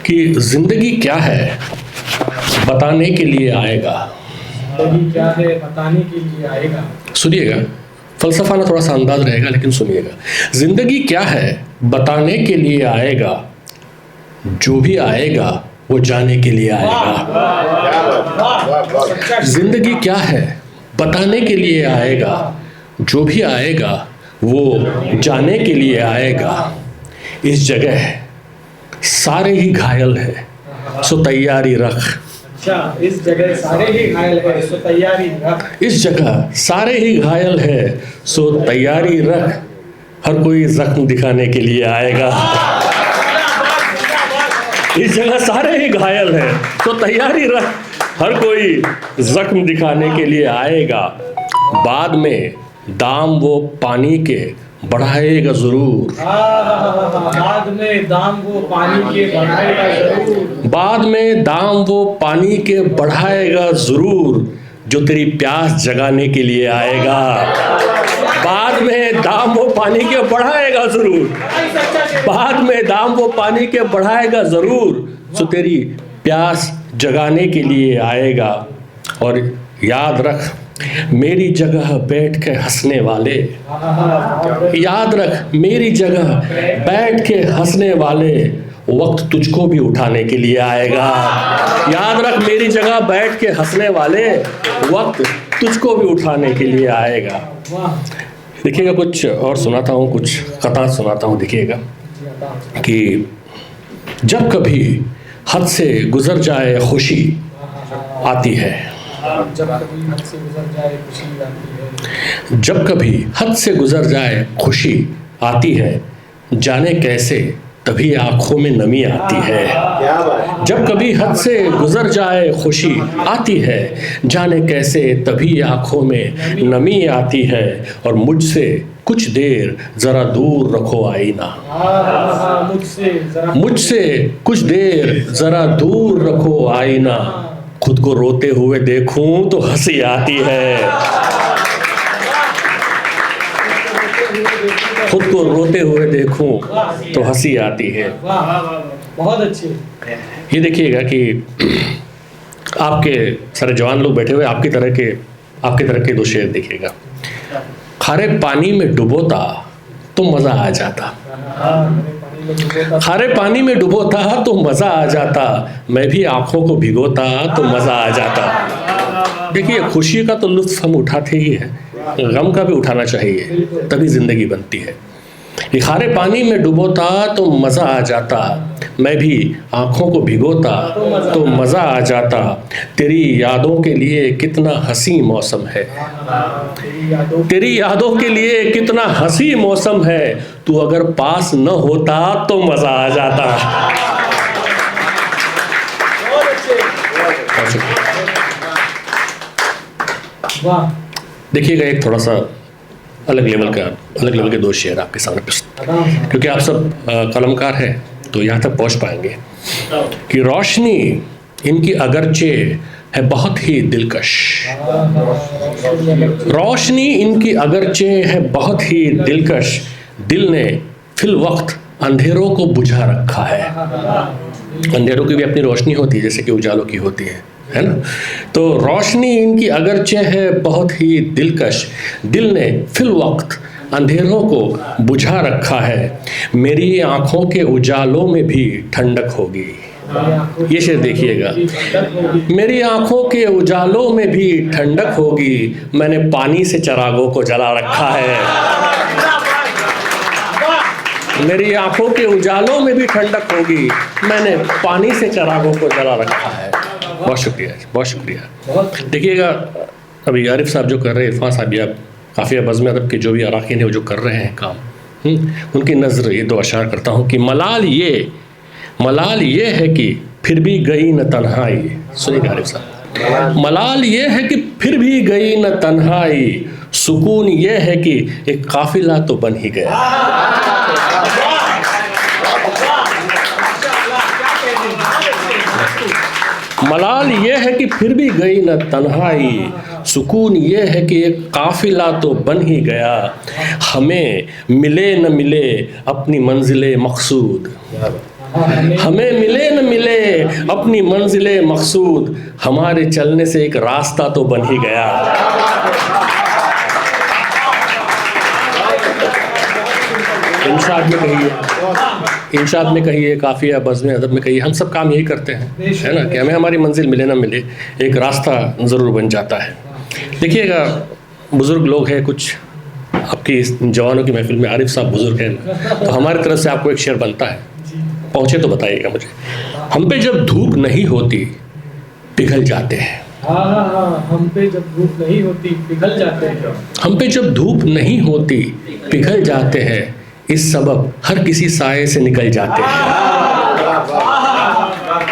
कि जिंदगी क्या है बताने के लिए आएगा। जिंदगी क्या है बताने के लिए आएगा। सुनिएगा, फलसफाना थोड़ा सा अंदाज रहेगा लेकिन सुनिएगा। जिंदगी क्या है बताने के लिए आएगा, जो भी आएगा वो जाने के लिए आएगा। जिंदगी क्या है बताने के लिए आएगा, जो भी आएगा वो जाने के लिए आएगा। इस जगह सारे ही घायल है सो तैयारी रख। अच्छा, इस जगह सारे ही घायल है सो तैयारी रख। इस जगह सारे ही घायल है सो तैयारी रख, हर कोई जख्म दिखाने के लिए आएगा। इस जगह सारे ही घायल है तो तैयारी रख, हर कोई जख्म दिखाने के लिए आएगा। बाद में दाम वो पानी के बढ़ाएगा जरूर। बाद में दाम वो पानी के बढ़ाएगा जरूर। बाद में दाम वो पानी के बढ़ाएगा जरूर, जो तेरी प्यास जगाने के लिए आएगा। बाद में दाम वो पानी के बढ़ाएगा जरूर। बाद में दाम वो पानी के बढ़ाएगा जरूर, जो तेरी प्यास जगाने के लिए आएगा। और याद रख मेरी जगह बैठ के हंसने वाले, याद रख मेरी जगह बैठ के हंसने वाले, वक्त तुझको भी उठाने के लिए आएगा। याद रख मेरी जगह बैठ के हंसने वाले, वक्त तुझको भी उठाने के लिए आएगा। देखिएगा, कुछ और सुनाता हूँ, कुछ कथा सुनाता हूँ। देखिएगा कि जब कभी हद से गुजर जाए खुशी आती है, जब कभी हद से गुजर जाए खुशी आती है। जब कभी हद से गुजर जाए खुशी आती है, जाने कैसे तभी आंखों में नमी आती है। जब कभी हद से गुजर जाए खुशी आती है, जाने कैसे तभी आंखों में नमी आती है। और मुझसे कुछ देर जरा दूर रखो आईना, मुझसे कुछ देर जरा दूर रखो आईना, खुद को रोते हुए देखूं तो हंसी आती है। खुद को रोते हुए देखूं तो हंसी आती है। बहुत अच्छी। ये देखिएगा कि आपके सारे जवान लोग बैठे हुए, आपकी तरह के दो शेर देखिएगा। खारे पानी में डुबोता तो मजा आ जाता, खारे पानी में डुबोता तो मजा आ जाता, मैं भी आंखों को भिगोता तो मजा आ जाता। देखिए, खुशी का तो लुत्फ हम उठाते ही हैं, गम का भी उठाना चाहिए, तभी जिंदगी बनती है। खारे पानी में डुबोता तो मजा आ जाता, मैं भी आंखों को भिगोता तो मजा आ जाता। तेरी यादों के लिए कितना हंसी मौसम है, तेरी यादों के लिए कितना हंसी मौसम है, तू अगर पास न होता तो मजा आ जाता। वाह। देखिएगा, एक थोड़ा सा अलग लेवल के दो शेर आपके सामने प्रस्तुत, क्योंकि आप सब कलमकार हैं तो यहाँ तक पहुँच पाएंगे कि रोशनी इनकी अगरचे है बहुत ही दिलकश, रोशनी इनकी अगरचे है बहुत ही दिलकश, दिल ने फिल वक्त अंधेरों को बुझा रखा है। अंधेरों की भी अपनी रोशनी होती है जैसे कि उजालों की होती है ना। तो रोशनी इनकी अगरचे है बहुत ही दिलकश, दिल ने फिल वक्त अंधेरों को बुझा रखा है, मेरी आंखों के उजालों में भी ठंडक होगी। ये शेर देखिएगा, मेरी आंखों के उजालों में भी ठंडक होगी, मैंने पानी से चरागों को जला रखा है। मेरी आंखों के उजालों में भी ठंडक होगी, मैंने पानी से चरागों को जला रखा है। बहुत शुक्रिया, बहुत शुक्रिया। देखिएगा, अभी आरिफ साहब जो कर रहे हैं, इरफान साहब, या काफ़िया बज़्म अदब के जो भी अराकीन हैं वो जो कर रहे हैं काम, उनकी नज़र ये दो अशार करता हूँ कि मलाल ये है कि फिर भी गई न तन्हाई। सुनिए आरिफ साहब, मलाल ये है कि फिर भी गई न तन्हाई, सुकून ये है कि एक काफिला तो बन ही गया। मलाल ये है कि फिर भी गई न तन्हाई, सुकून ये है कि एक काफिला तो बन ही गया, हमें मिले न मिले अपनी मंजिले मकसूद। हमें मिले न मिले अपनी मंजिले मकसूद, हमारे चलने से एक रास्ता तो बन ही गया। इंशाद में कहिए, इंशाद में कहिए, काफिया बज़्म अदब में कहिए, हम सब काम यही करते हैं, है ना, कि हमें हमारी मंजिल मिले ना मिले एक रास्ता ज़रूर बन जाता है। देखिएगा, बुज़ुर्ग लोग हैं कुछ, आपकी इस जवानों की महफिल में आरिफ साहब बुज़ुर्ग हैं, तो हमारी तरफ से आपको एक शेर बनता है, पहुँचे तो बताइएगा मुझे। हम पे जब धूप नहीं होती पिघल जाते हैं। हम पे जब धूप नहीं होती पिघल जाते हैं। हम पे जब धूप नहीं होती पिघल जाते हैं, इस सबब हर किसी साए से निकल जाते हैं।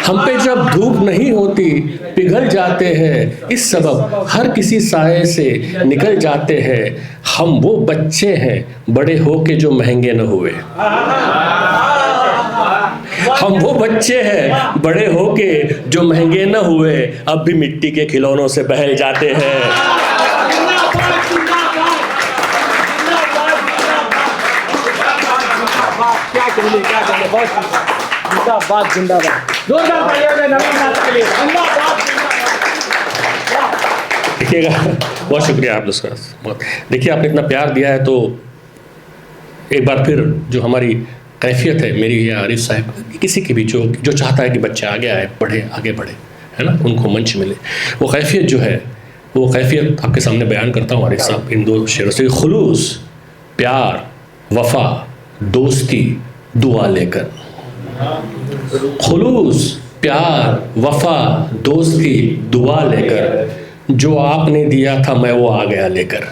हम पे जब धूप नहीं होती पिघल जाते हैं, इस सबब हर किसी साए से निकल जाते हैं। हम वो बच्चे हैं बड़े होके जो महंगे न हुए। हम वो बच्चे हैं बड़े होके जो महंगे न हुए, अब भी मिट्टी के खिलौनों से बहल जाते हैं। क्या कहने, क्या कहने, बहुत जिंदाबाद, जिंदाबाद, जोरदार तालियां दें नवीन नाथ के लिए, जिंदाबाद, जिंदाबाद। देखिएगा, बहुत शुक्रिया आप लोग का, बहुत। देखिए, आपने इतना प्यार दिया है, तो एक बार फिर जो हमारी कैफियत है, मेरी या आरिफ साहब, किसी की भी जो चाहता है कि बच्चे आगे आए, पढ़े, आगे बढ़े, है ना, उनको मंच मिले, वो कैफियत जो है, वो कैफियत आपके सामने बयान करता हूँ आरिफ साहब इन दो शेरों से। खुलूस, प्यार, वफा, दोस्ती, दुआ लेकर। खुलूस, प्यार, वफा, दोस्ती, दुआ लेकर, जो आपने दिया था मैं वो आ गया लेकर।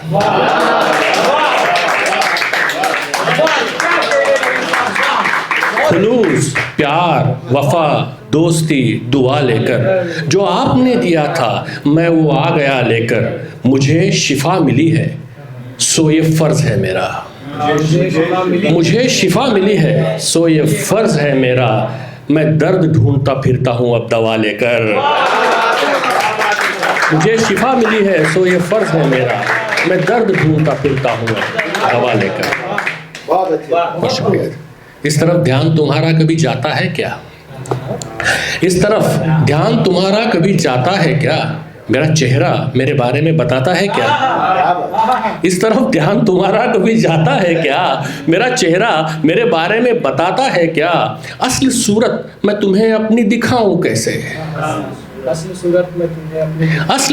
खुलूस, प्यार, वफा, दोस्ती, दुआ लेकर, जो आपने दिया था मैं वो आ गया लेकर। मुझे शिफा मिली है सो ये फ़र्ज़ है मेरा। मुझे शिफा मिली है सो ये फ़र्ज़ है मेरा। मैं दर्द ढूंढता फिरता हूँ अब दवा लेकर। मुझे शिफा मिली है सो ये फ़र्ज़ है मेरा। मैं दर्द ढूंढता फिरता हूँ अब दवा लेकर। बहुत शुक्रिया। इस तरफ ध्यान तुम्हारा कभी जाता है क्या? इस तरफ ध्यान तुम्हारा कभी जाता है क्या? मेरा चेहरा मेरे बारे में बताता है क्या? इस तरफ ध्यान तुम्हारा कभी जाता है क्या? मेरा चेहरा मेरे बारे में बताता है क्या? असली सूरत मैं तुम्हें अपनी दिखाऊं कैसे? असल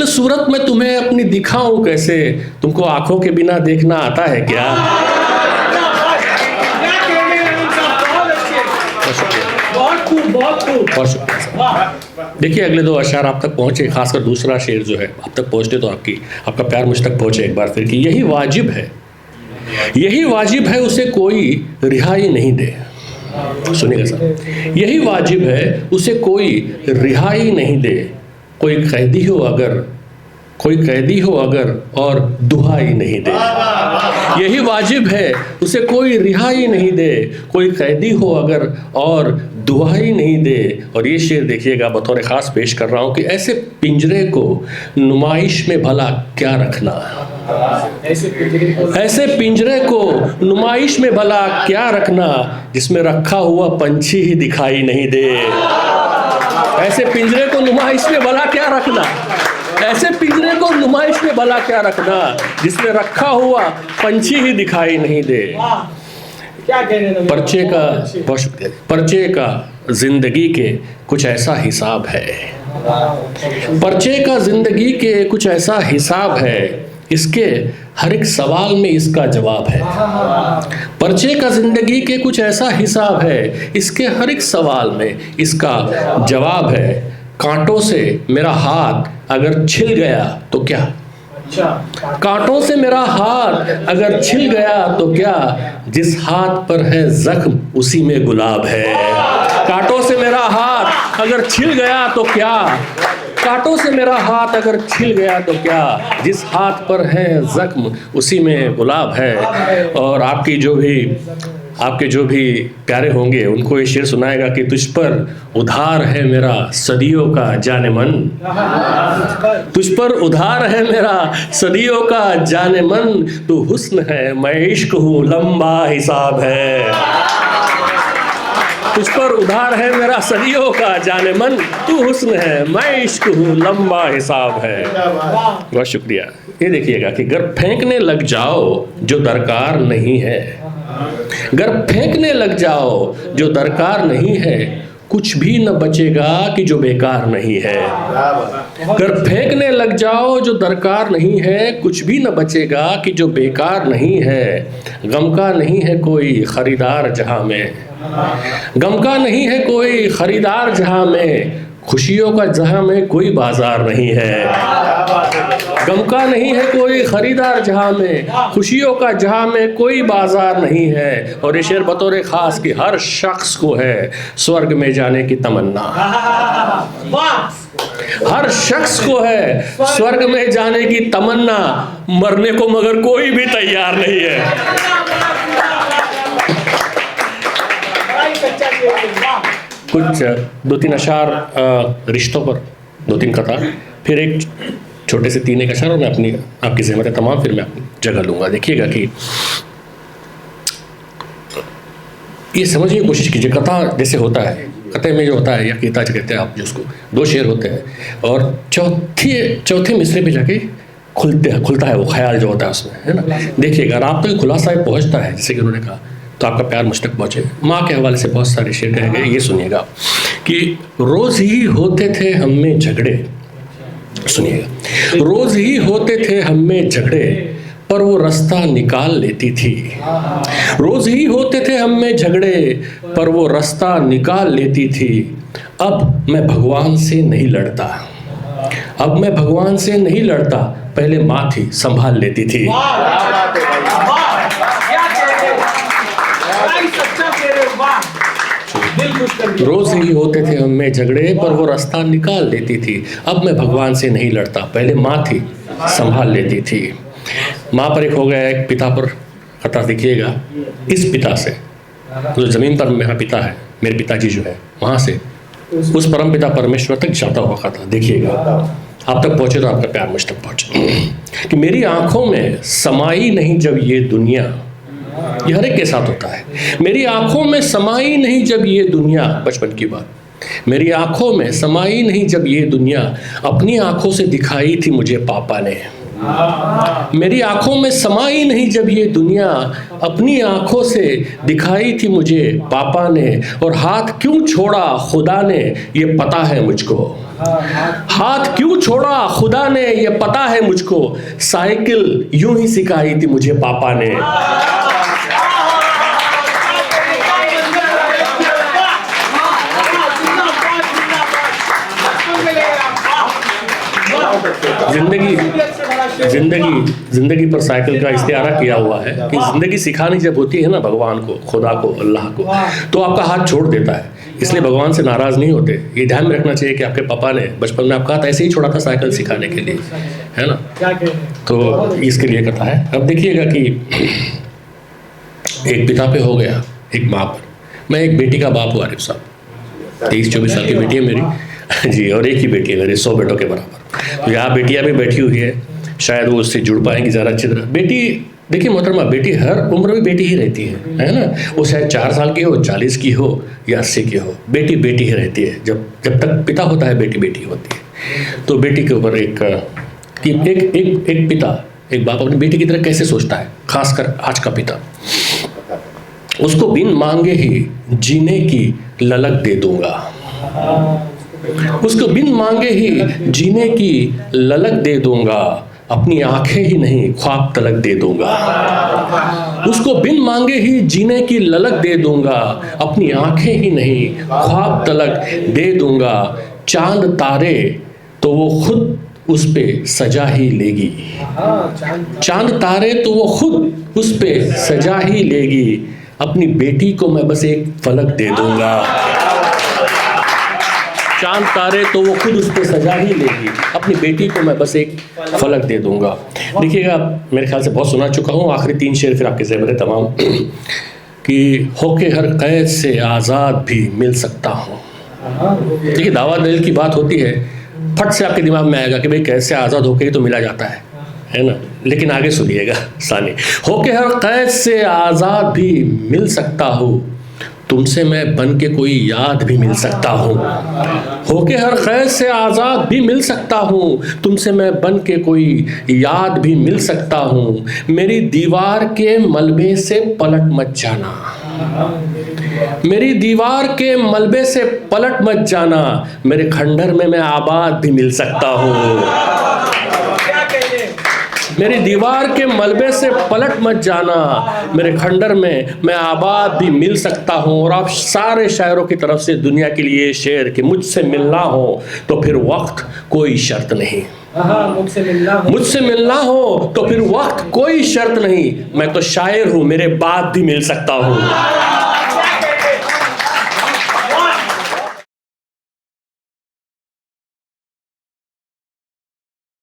सूरत में तुम्हें अपनी दिखाऊं कैसे? तुमको आंखों के बिना देखना आता है क्या? बहुत शुक्रिया। देखिए, अगले दो अशार आप तक पहुँचे, खासकर दूसरा शेर जो है आप तक पहुँचते तो आपका प्यार मुझ तक पहुँचे एक बार फिर कि यही वाजिब है उसे कोई रिहाई नहीं दे। सुनिएगा सर, यही वाजिब है उसे कोई रिहाई नहीं दे। कोई कैदी हो अगर और दुहाई नहीं दे। यही वाजिब है उसे कोई रिहाई नहीं दे। कोई कैदी हो अगर और दुहाई नहीं दे। और ये शेर देखिएगा, बतौर ख़ास पेश कर रहा हूँ कि ऐसे पिंजरे को नुमाइश में भला क्या रखना। ऐसे पिंजरे को नुमाइश में भला क्या रखना, जिसमें रखा हुआ पंछी ही दिखाई नहीं दे। ऐसे पिंजरे को नुमाइश में भला क्या रखना, ऐसे पिंजरे को नुमाइश में भला क्या रखना, जिसमें रखा हुआ पंछी ही दिखाई नहीं दे। क्या कहने पर्चे का, बहुत शुक्रिया, पर्चे का जिंदगी के कुछ ऐसा हिसाब है। पर्चे का जिंदगी के कुछ ऐसा हिसाब है, इसके हर एक सवाल में इसका जवाब है। पर्चे का जिंदगी के कुछ ऐसा हिसाब है, इसके हर एक सवाल में इसका जवाब है। कांटों से मेरा हाथ अगर छिल गया तो क्या? कांटों से मेरा हाथ अगर छिल गया तो क्या? जिस हाथ पर है जख्म उसी में गुलाब है। कांटों से मेरा हाथ अगर छिल गया तो क्या? कांटों से मेरा हाथ अगर छिल गया तो क्या? जिस हाथ पर है जख्म उसी में गुलाब है। और आपके जो भी प्यारे होंगे उनको ये शेर सुनाएगा कि तुझ पर उधार है मेरा सदियों का जाने मन। तुझ पर उधार है मेरा सदियों का जाने मन। तू हुस्न है मैं इश्क हूँ लंबा हिसाब है। तुझ पर उधार है मेरा सदियों का जाने मन, तू हुस्न है मैं इश्क हूँ लंबा हिसाब है। बहुत शुक्रिया। ये देखिएगा कि घर फेंकने लग जाओ जो दरकार नहीं है, घर फेंकने लग जाओ जो दरकार नहीं है, कुछ भी न बचेगा कि जो बेकार नहीं है। घर फेंकने लग जाओ जो दरकार नहीं है, कुछ भी न बचेगा कि जो बेकार नहीं है। गम का नहीं है कोई खरीदार जहां में, गम का नहीं है कोई खरीदार जहां में, खुशियों का जहां में कोई बाजार नहीं है। गम का नहीं है कोई खरीदार जहां में, खुशियों का जहां में कोई बाजार नहीं है। और ये शेर बतौर खास कि हर शख्स को है स्वर्ग में जाने की तमन्ना, हर शख्स को है स्वर्ग में जाने की तमन्ना, मरने को मगर कोई भी तैयार नहीं है। कुछ 2-3 अशार रिश्तों पर, 2-3 कतार, फिर एक छोटे से 3 अशार, और मैं अपनी आपकी ज़हमत तमाम फिर मैं अपनी जगह लूँगा। देखिएगा कि ये समझने की कोशिश कीजिए। कथा जैसे होता है, कथे में जो होता है या कीता कहते हैं आप, जिसको 2 शेर होते हैं और चौथे मिसरे पे जाके खुलता है वो ख्याल जो होता है उसमें, है ना। देखिएगा आप तो खुलासा पहुँचता है, जैसे कि उन्होंने कहा तो आपका प्यार मुझ तक पहुँचे। माँ के हवाले से बहुत सारे शेर कहे गए, ये सुनिएगा कि रोज़ ही होते थे हम में झगड़े, सुनिएगा, रोज़ ही होते थे हम में झगड़े पर वो रास्ता निकाल लेती थी। रोज़ ही होते थे हम में झगड़े पर वो रास्ता निकाल लेती थी। अब मैं भगवान से नहीं लड़ता, अब मैं भगवान से नहीं लड़ता, पहले माँ थी संभाल लेती थी। रोज ही होते थे हम में झगड़े पर वो रास्ता निकाल लेती थी। अब मैं भगवान से नहीं लड़ता, पहले माँ थी संभाल लेती थी। माँ पर एक हो गया, एक पिता पर कथा देखिएगा। इस पिता से जो ज़मीन पर मेरा पिता है, मेरे पिताजी जो है, वहाँ से उस परम पिता परमेश्वर तक जाता हुआ कथा देखिएगा। आप तक पहुँचे तो आपका प्यार मुझ तक पहुँचे। कि मेरी आँखों में समाई नहीं जब ये दुनिया, ये हर एक के साथ होता है। मेरी आंखों में समाई नहीं जब ये दुनिया, बचपन की बात, मेरी आंखों में समाई नहीं जब ये दुनिया, अपनी आंखों से दिखाई थी मुझे पापा ने। मेरी आंखों में समाई नहीं जब ये दुनिया, अपनी आंखों से दिखाई थी मुझे पापा ने। और हाथ क्यों छोड़ा खुदा ने ये पता है मुझको, हाथ क्यों छोड़ा खुदा ने ये पता है मुझको। साइकिल यूं ही सिखाई थी मुझे पापा ने। जिंदगी पर साइकिल का इस्तेआरा किया हुआ है कि जिंदगी सिखानी जब होती है ना भगवान को, खुदा को, अल्लाह को, तो आपका हाथ छोड़ देता है। इसलिए भगवान से नाराज नहीं होते। ये ध्यान में रखना चाहिए कि आपके पापा ने बचपन में आपका हाथ ऐसे ही छोड़ा था साइकिल सिखाने के लिए, है ना। तो इसके लिए कथा है। अब देखिएगा कि एक पिता पे हो गया, एक माँ पर। मैं एक बेटी का बाप हूँ आरिफ साहब, 23-24 साल की बेटी है मेरी जी, और एक ही बेटी है मेरी 100 बेटों के बराबर। तो यहाँ बेटियाँ भी बैठी हुई है, शायद वो उससे जुड़ पाएंगी ज़्यादा अच्छी तरह। बेटी देखिए मोहतरमा, बेटी हर उम्र में बेटी ही रहती है ना। वो शायद 4 साल की हो, 40 की हो या 80 की हो, बेटी बेटी ही रहती है। जब तक पिता होता है बेटी बेटी होती है। तो बेटी के ऊपर एक पिता, एक बाप अपनी बेटी की तरह कैसे सोचता है, खासकर आज का पिता। उसको बिन मांगे ही जीने की ललक दे दूंगा, उसको बिन मांगे ही जीने की ललक दे दूंगा, अपनी आंखें ही नहीं ख्वाब तलक दे दूंगा। उसको बिन मांगे ही जीने की ललक दे दूंगा, अपनी आंखें ही नहीं ख्वाब तलक दे दूंगा। चांद तारे तो वो खुद उस पे सजा ही लेगी, चांद तारे तो वो खुद उस पे सजा ही लेगी। अपनी बेटी को मैं बस एक फलक दे दूंगा, चांद तारे तो वो खुद उस पर सजा ही लेगी, अपनी बेटी को मैं बस एक फलक दे दूंगा। देखिएगा, मेरे ख्याल से बहुत सुना चुका हूँ, आखिरी 3 शेर फिर आपके ज़हन में तमाम कि होके हर कैद से आज़ाद भी मिल सकता हूँ। देखिए दावा दिल की बात होती है, फट से आपके दिमाग में आएगा कि भाई कैद से आज़ाद होकर ही तो मिला जाता है ना। लेकिन आगे सुनिएगा सानी, होके हर कैद से आज़ाद भी मिल सकता हूँ, तुमसे मैं बन के कोई याद भी मिल सकता हूँ, होके हर कैद से आज़ाद भी मिल सकता हूँ, तुमसे मैं बन के कोई याद भी मिल सकता हूँ। मेरी दीवार के मलबे से पलट मत जाना, मेरी दीवार के मलबे से पलट मत जाना, मेरे खंडर में मैं आबाद भी मिल सकता हूँ। मेरी दीवार के मलबे से पलट मत जाना, मेरे खंडर में मैं आबाद भी मिल सकता हूँ। और आप सारे शायरों की तरफ से दुनिया के लिए शेर कि मुझसे मिलना हो तो फिर वक्त कोई शर्त नहीं, मुझसे मिलना हो तो फिर वक्त कोई शर्त नहीं, मैं तो शायर हूँ, मेरे बाद भी मिल सकता हूँ।